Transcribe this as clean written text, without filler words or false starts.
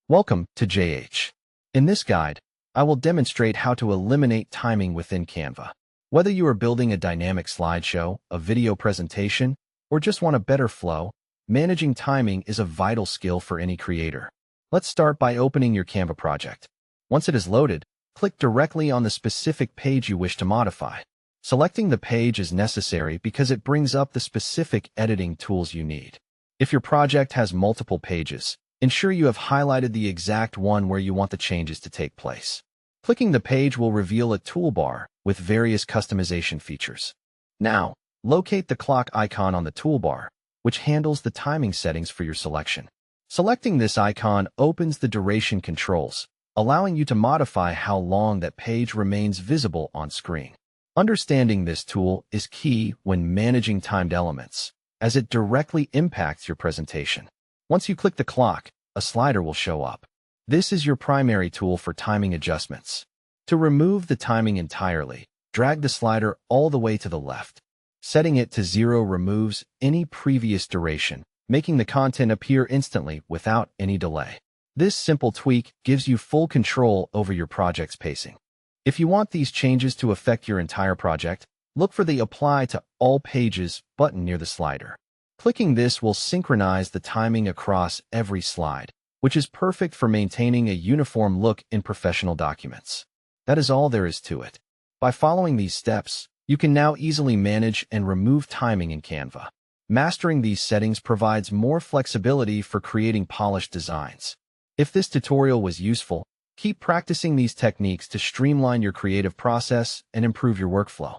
Welcome to JH. In this guide, I will demonstrate how to eliminate timing within Canva. Whether you are building a dynamic slideshow, a video presentation, or just want a better flow, managing timing is a vital skill for any creator. Let's start by opening your Canva project. Once it is loaded, click directly on the specific page you wish to modify. Selecting the page is necessary because it brings up the specific editing tools you need. If your project has multiple pages, ensure you have highlighted the exact one where you want the changes to take place. Clicking the page will reveal a toolbar with various customization features. Now, locate the clock icon on the toolbar, which handles the timing settings for your selection. Selecting this icon opens the duration controls, allowing you to modify how long that page remains visible on screen. Understanding this tool is key when managing timed elements, as it directly impacts your presentation. Once you click the clock, a slider will show up. This is your primary tool for timing adjustments. To remove the timing entirely, drag the slider all the way to the left. Setting it to 0 removes any previous duration, making the content appear instantly without any delay. This simple tweak gives you full control over your project's pacing. If you want these changes to affect your entire project, look for the Apply to All Pages button near the slider. Clicking this will synchronize the timing across every slide, which is perfect for maintaining a uniform look in professional documents. That is all there is to it. By following these steps, you can now easily manage and remove timing in Canva. Mastering these settings provides more flexibility for creating polished designs. If this tutorial was useful, keep practicing these techniques to streamline your creative process and improve your workflow.